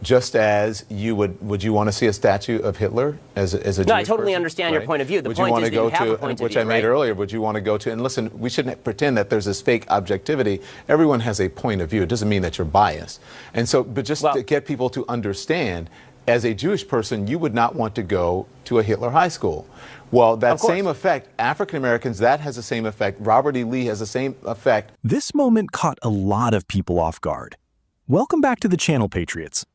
Just as would you want to see a statue of Hitler as a Jewish No, I totally person? understand your point of view. The would point you want is to that go you have to, a point of which view, I made earlier, would you want to go to, and listen, we shouldn't pretend that there's this fake objectivity. Everyone has a point of view. It doesn't mean that you're biased. And so, but just to get people to understand, as a Jewish person, you would not want to go to a Hitler high school. Well, that same effect, African Americans, that has the same effect. Robert E. Lee has the same effect. This moment caught a lot of people off guard. Welcome back to the channel, Patriots.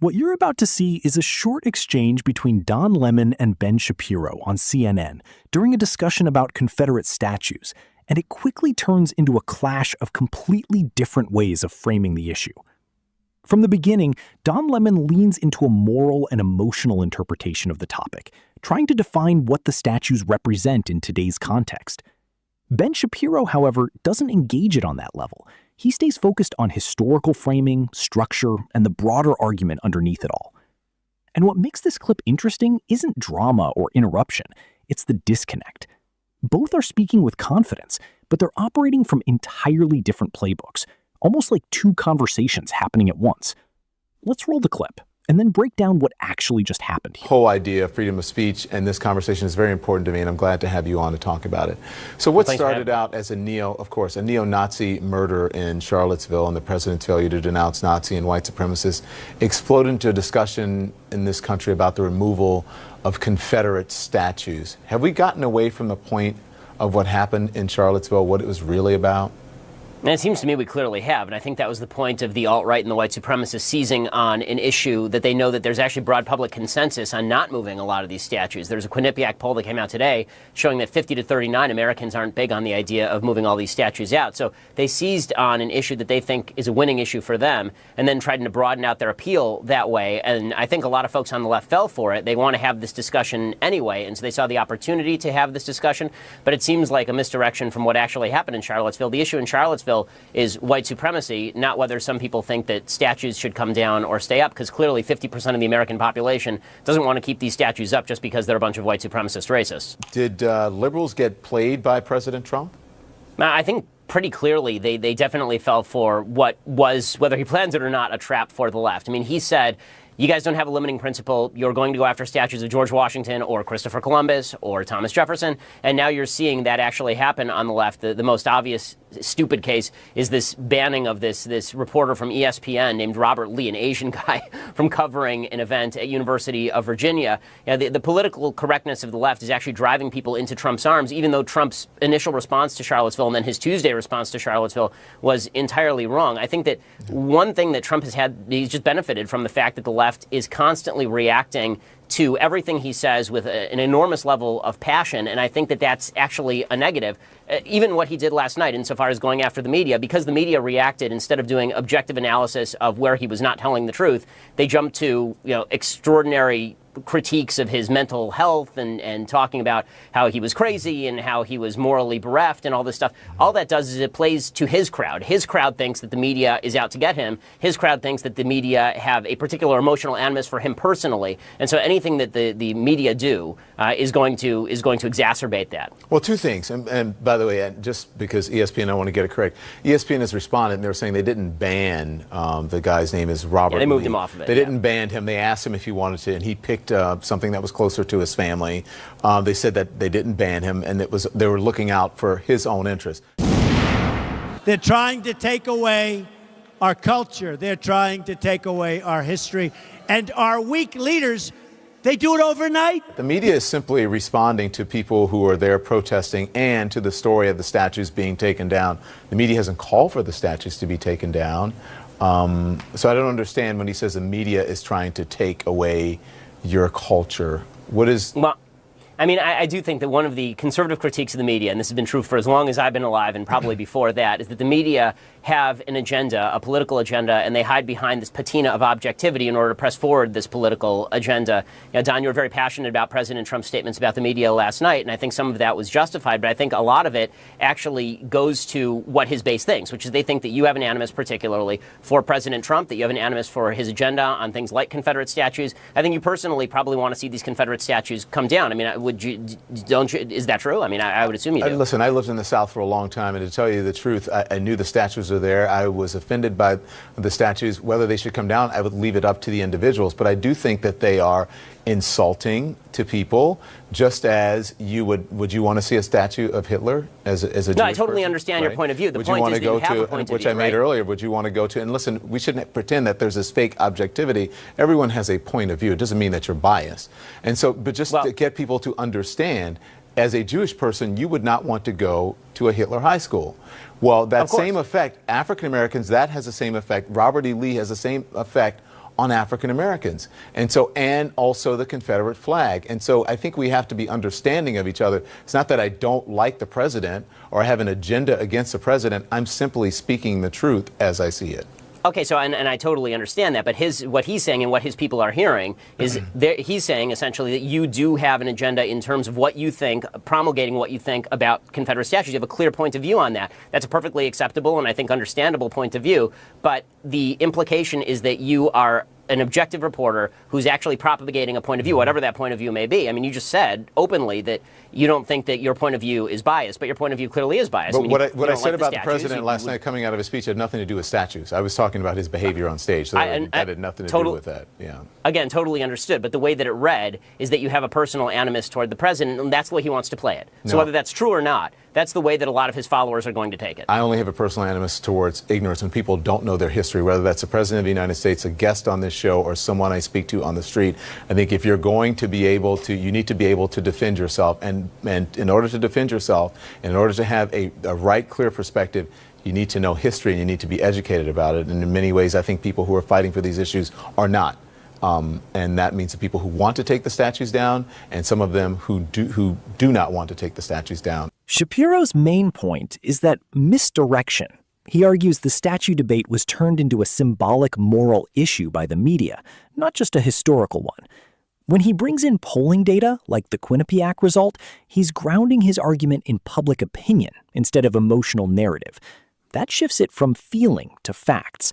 What you're about to see is a short exchange between Don Lemon and Ben Shapiro on CNN during a discussion about Confederate statues, and it quickly turns into a clash of completely different ways of framing the issue. From the beginning, Don Lemon leans into a moral and emotional interpretation of the topic, trying to define what the statues represent in today's context. Ben Shapiro, however, doesn't engage it on that level. He stays focused on historical framing, structure, and the broader argument underneath it all. And what makes this clip interesting isn't drama or interruption, it's the disconnect. Both are speaking with confidence, but they're operating from entirely different playbooks, almost like two conversations happening at once. Let's roll the clip and then break down what actually just happened here. The whole idea of freedom of speech and this conversation is very important to me, and I'm glad to have you on to talk about it. So what started out as a neo-Nazi murder in Charlottesville and the president's failure to denounce Nazi and white supremacists exploded into a discussion in this country about the removal of Confederate statues. Have we gotten away from the point of what happened in Charlottesville, what it was really about? And it seems to me we clearly have, and I think that was the point of the alt-right and the white supremacists seizing on an issue that they know that there's actually broad public consensus on not moving a lot of these statues. There's a Quinnipiac poll that came out today showing that 50 to 39 Americans aren't big on the idea of moving all these statues out. So they seized on an issue that they think is a winning issue for them and then tried to broaden out their appeal that way. And I think a lot of folks on the left fell for it. They want to have this discussion anyway, and so they saw the opportunity to have this discussion. But it seems like a misdirection from what actually happened in Charlottesville. The issue in Charlottesville is white supremacy, not whether some people think that statues should come down or stay up, because clearly 50% of the American population doesn't want to keep these statues up just because they're a bunch of white supremacist racists. Did liberals get played by President Trump? I think pretty clearly they definitely fell for what was, whether he plans it or not, a trap for the left. I mean, he said, you guys don't have a limiting principle. You're going to go after statues of George Washington or Christopher Columbus or Thomas Jefferson. And now you're seeing that actually happen on the left. The most obvious stupid case is this banning of this reporter from ESPN named Robert Lee, an Asian guy, from covering an event at University of Virginia. You know, the political correctness of the left is actually driving people into Trump's arms, even though Trump's initial response to Charlottesville and then his Tuesday response to Charlottesville was entirely wrong. I think that one thing that Trump has had, he's just benefited from the fact that the left is constantly reacting to everything he says with an enormous level of passion, and I think that that's actually a negative. Even what he did last night insofar as going after the media, because the media reacted instead of doing objective analysis of where he was not telling the truth, they jumped to, extraordinary critiques of his mental health and talking about how he was crazy and how he was morally bereft and all this stuff. All that does is it plays to his crowd. His crowd thinks that the media is out to get him. His crowd thinks that the media have a particular emotional animus for him personally. And so anything that the media do is going to exacerbate that. Well, two things. And by the way, just because ESPN, I want to get it correct. ESPN has responded, and they were saying they didn't ban the guy's name is Robert Lee. They moved him off of it. They didn't ban him. They asked him if he wanted to, and he picked something that was closer to his family. They said that they didn't ban him, and they were looking out for his own interest. They're trying to take away our culture. They're trying to take away our history. And our weak leaders, they do it overnight. The media is simply responding to people who are there protesting and to the story of the statues being taken down. The media hasn't called for the statues to be taken down. So I don't understand when he says the media is trying to take away your culture. What is... Well, I mean, I do think that one of the conservative critiques of the media, and this has been true for as long as I've been alive and probably before that, is that the media have an agenda, a political agenda, and they hide behind this patina of objectivity in order to press forward this political agenda. Don, you were very passionate about President Trump's statements about the media last night, and I think some of that was justified, but I think a lot of it actually goes to what his base thinks, which is they think that you have an animus particularly for President Trump, that you have an animus for his agenda on things like Confederate statues. I think you personally probably want to see these Confederate statues come down. I mean, is that true? I mean, I would assume you do. Listen, I lived in the South for a long time, and to tell you the truth, I knew the statues were there. I was offended by the statues. Whether they should come down, I would leave it up to the individuals. But I do think that they are insulting to people, just as you would you want to see a statue of Hitler as a Jewish No, I totally person, understand right? your point of view. The would point you want is to that go you have to, a point which of view, I made right? earlier, would you want to go to, and listen, we shouldn't pretend that there's this fake objectivity. Everyone has a point of view. It doesn't mean that you're biased. And so, but just to get people to understand, as a Jewish person, you would not want to go to a Hitler high school. Well, that same effect, African Americans, that has the same effect. Robert E. Lee has the same effect on African Americans. And so, and also the Confederate flag. And so I think we have to be understanding of each other. It's not that I don't like the president or I have an agenda against the president. I'm simply speaking the truth as I see it. Okay, so and I totally understand that, but what he's saying and what his people are hearing is he's saying essentially that you do have an agenda in terms of what you think, promulgating what you think about Confederate statues. You have a clear point of view on that. That's a perfectly acceptable and I think understandable point of view, but the implication is that you are an objective reporter who's actually propagating a point of view, whatever that point of view may be. I mean, you just said openly that you don't think that your point of view is biased, but your point of view clearly is biased. But I mean, what I said about the president last night coming out of his speech had nothing to do with statues. I was talking about his behavior on stage, so that had nothing to do with that. Yeah. Again, totally understood, but the way that it read is that you have a personal animus toward the president, and that's the way he wants to play it. So whether that's true or not, that's the way that a lot of his followers are going to take it. I only have a personal animus towards ignorance when people don't know their history, whether that's the President of the United States, a guest on this show, or someone I speak to on the street. I think if you're going to be able to, you need to be able to defend yourself. And in order to defend yourself, in order to have a right, clear perspective, you need to know history and you need to be educated about it. And in many ways, I think people who are fighting for these issues are not. And that means the people who want to take the statues down and some of them who do not want to take the statues down. Shapiro's main point is that misdirection. He argues the statue debate was turned into a symbolic moral issue by the media, not just a historical one. When he brings in polling data, like the Quinnipiac result, he's grounding his argument in public opinion instead of emotional narrative. That shifts it from feeling to facts.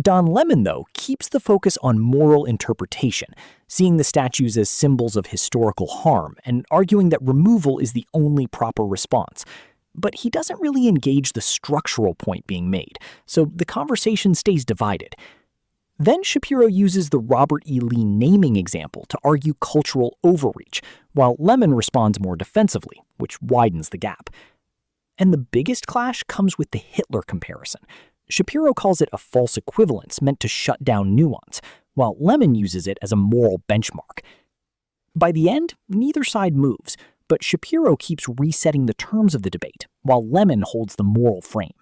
Don Lemon, though, keeps the focus on moral interpretation, seeing the statues as symbols of historical harm and arguing that removal is the only proper response. But he doesn't really engage the structural point being made, so the conversation stays divided. Then Shapiro uses the Robert E. Lee naming example to argue cultural overreach, while Lemon responds more defensively, which widens the gap. And the biggest clash comes with the Hitler comparison. Shapiro calls it a false equivalence meant to shut down nuance, while Lemon uses it as a moral benchmark. By the end, neither side moves, but Shapiro keeps resetting the terms of the debate, while Lemon holds the moral frame.